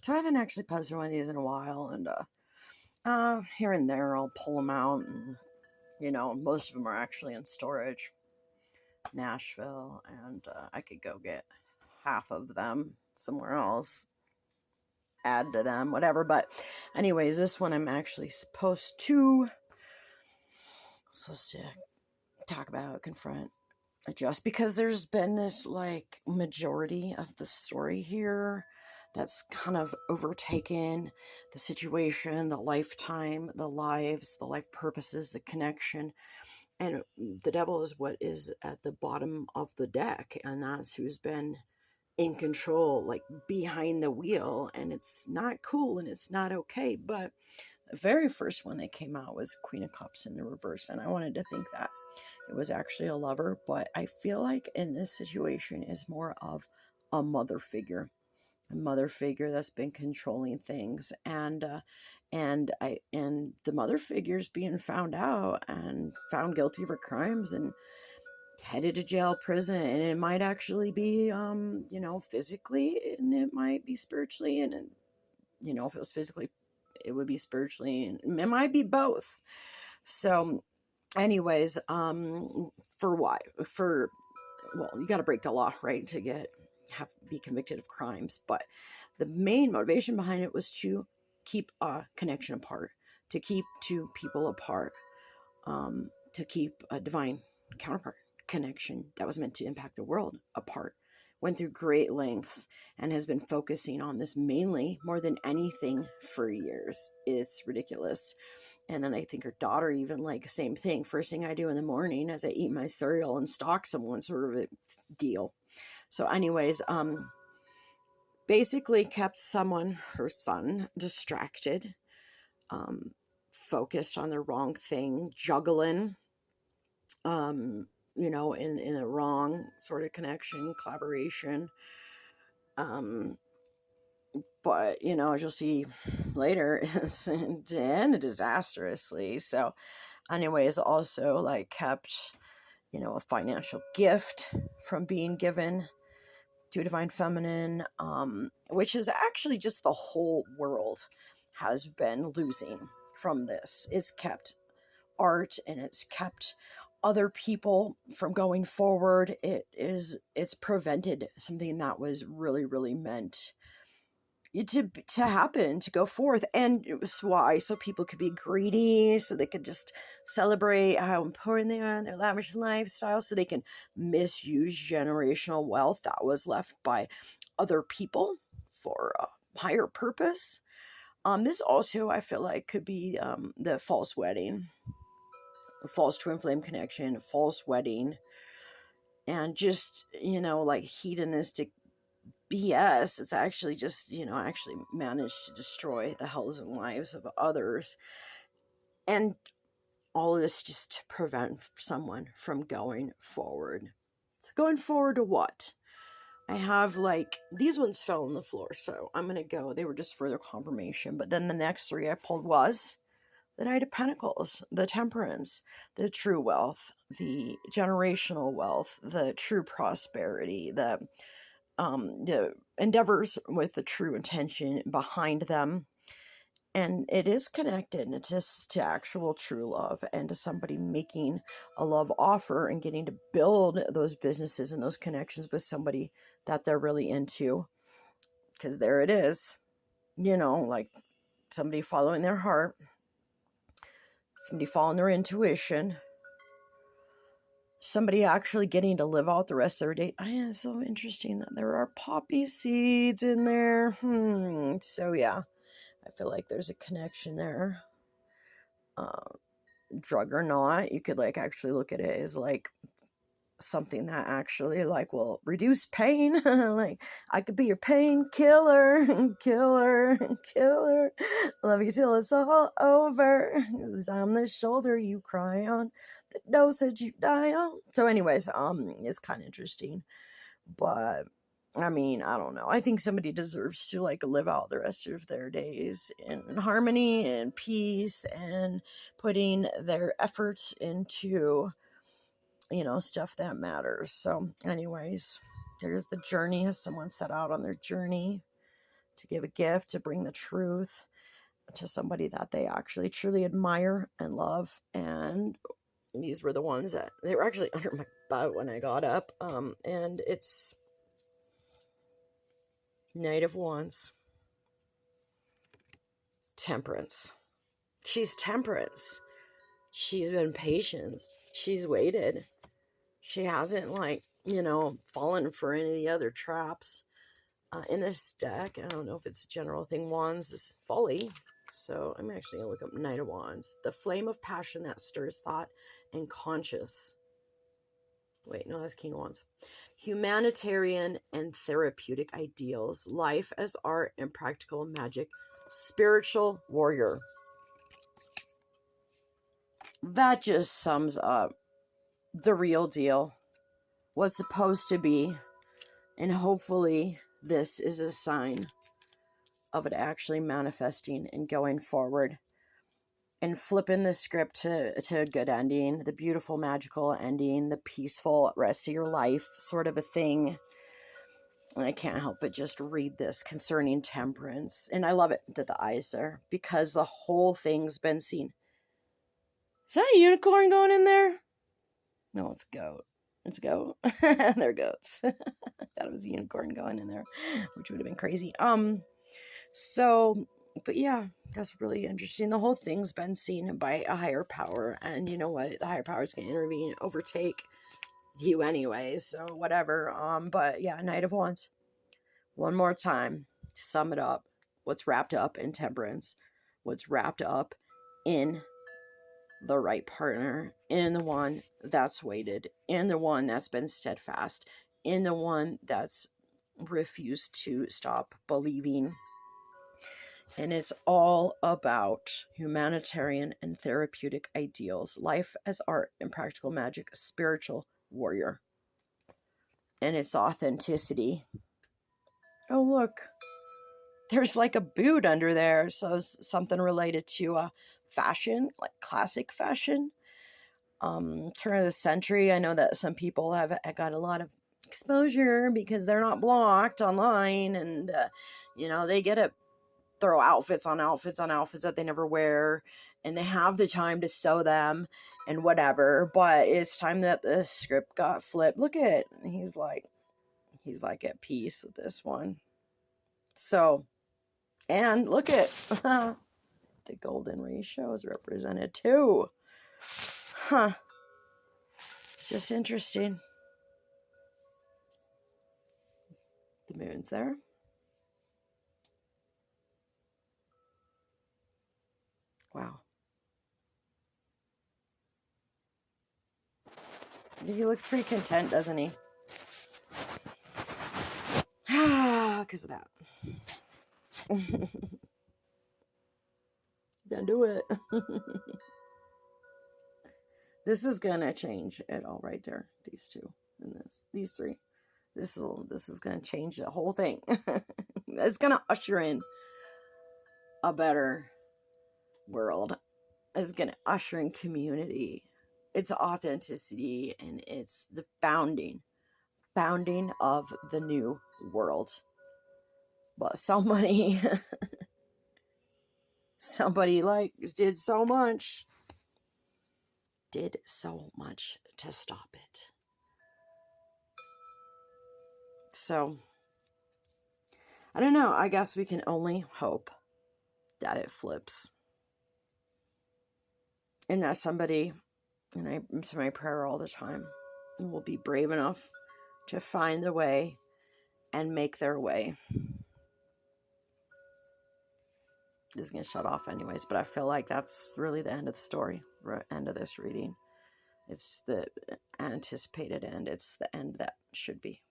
So I haven't actually posted one of these in a while, and here and there I'll pull them out, and most of them are actually in storage, Nashville, and I could go get half of them somewhere else, add to them, whatever. But anyways, this one I'm actually supposed to talk about, confront, adjust, because there's been this like majority of the story here that's kind of overtaken the situation, the lifetime, the lives, the life purposes, the connection. And the devil is what is at the bottom of the deck, and that's who's been in control, like behind the wheel. And it's not cool and it's not okay. But the very first one that came out was Queen of Cups in the reverse, and I wanted to think that it was actually a lover, but I feel like in this situation is more of a mother figure, that's been controlling things, and the mother figure's being found out and found guilty of her crimes and headed to jail, prison, and it might actually be physically, and it might be spiritually, and if it was physically, it would be spiritually, and it might be both. So anyways, for why? Well, you got to break the law, right, to be convicted of crimes. But the main motivation behind it was to keep a connection apart, to keep two people apart, to keep a divine counterpart connection that was meant to impact the world apart. Went through great lengths and has been focusing on this mainly more than anything for years. It's ridiculous. And then I think her daughter even, like, same thing. First thing I do in the morning as I eat my cereal and stalk someone, sort of a deal. So anyways, basically kept her son, distracted, focused on the wrong thing, juggling, in a wrong sort of connection, collaboration. But, as you'll see later, it's ended disastrously. So anyways, also like kept, a financial gift from being given to a divine feminine, which is actually just the whole world has been losing from this. It's kept art and it's kept other people from going forward. It's prevented something that was really, really meant to happen, to go forth. And it was why, so people could be greedy, so they could just celebrate how important they are in their lavish lifestyle, so they can misuse generational wealth that was left by other people for a higher purpose. This also, I feel like, could be the false wedding, false twin flame connection, false wedding, and just, like hedonistic BS. It's actually just, actually managed to destroy the health and lives of others. And all of this just to prevent someone from going forward. So going forward to what? I have, like, these ones fell on the floor, so I'm going to go. They were just further confirmation. But then the next three I pulled was the Knight of Pentacles, the Temperance, the true wealth, the generational wealth, the true prosperity, the endeavors with the true intention behind them. And it is connected to actual true love and to somebody making a love offer and getting to build those businesses and those connections with somebody that they're really into. Because there it is, like somebody following their heart, somebody following their intuition, somebody actually getting to live out the rest of their day. It's so interesting that there are poppy seeds in there. So yeah, I feel like there's a connection there. Drug or not, you could like actually look at it as like something that actually like will reduce pain. Like, I could be your pain killer, killer, killer. Love you till it's all over. 'Cause I'm the shoulder you cry on, the dosage you die on. So anyways, it's kind of interesting. But I mean, I don't know. I think somebody deserves to like live out the rest of their days in harmony and peace and putting their efforts into, stuff that matters. So anyways, there's the journey. Has someone set out on their journey? to give a gift, to bring the truth to somebody that they actually truly admire and love. And these were the ones that they were actually under my butt when I got up. And it's Knight of Wands, Temperance. She's temperance. She's been patient. She's waited. She hasn't, like, fallen for any of the other traps. In this deck, I don't know if it's a general thing. Wands is folly. So I'm actually going to look up Knight of Wands. The flame of passion that stirs thought and conscious. Wait, no, that's King of Wands. Humanitarian and therapeutic ideals. Life as art and practical magic. Spiritual warrior. That just sums up the real deal. What's supposed to be. And hopefully this is a sign of it actually manifesting and going forward and flipping the script to a good ending, the beautiful magical ending, the peaceful rest of your life sort of a thing. And I can't help but just read this concerning temperance. And I love it that the eye's there because the whole thing's been seen. Is that a unicorn going in there? No, it's a goat. It's a goat. They're goats. Thought it was a unicorn going in there, which would have been crazy. So, but yeah, that's really interesting. The whole thing's been seen by a higher power, and you know what? The higher power is going to intervene, overtake you anyway, so whatever. But yeah, Knight of Wands. One more time, sum it up. What's wrapped up in temperance? What's wrapped up in the right partner, in the one that's waited, in the one that's been steadfast, in the one that's refused to stop believing. And it's all about humanitarian and therapeutic ideals, life as art and practical magic, a spiritual warrior. And its authenticity. Oh, look. There's like a boot under there. So something related to fashion, like classic fashion. Turn of the century. I know that some people have got a lot of exposure because they're not blocked online. And, they get to throw outfits on outfits on outfits that they never wear, and they have the time to sew them and whatever, but it's time that the script got flipped. Look at it. He's like at peace with this one. So, and look at the golden ratio is represented too. It's just interesting. The moon's there. Wow. He looks pretty content, doesn't he? Because of that. Gonna do it. This is gonna change it all right there. These two and these three. This is gonna change the whole thing. It's gonna usher in a better world. It's gonna usher in community. It's authenticity, and it's the founding of the new world. But somebody like did so much to stop it. So I don't know. I guess we can only hope that it flips. And that somebody, and it's my prayer all the time, will be brave enough to find the way and make their way. This is going to shut off anyways, but I feel like that's really the end of the story, end of this reading. It's the anticipated end. It's the end that should be.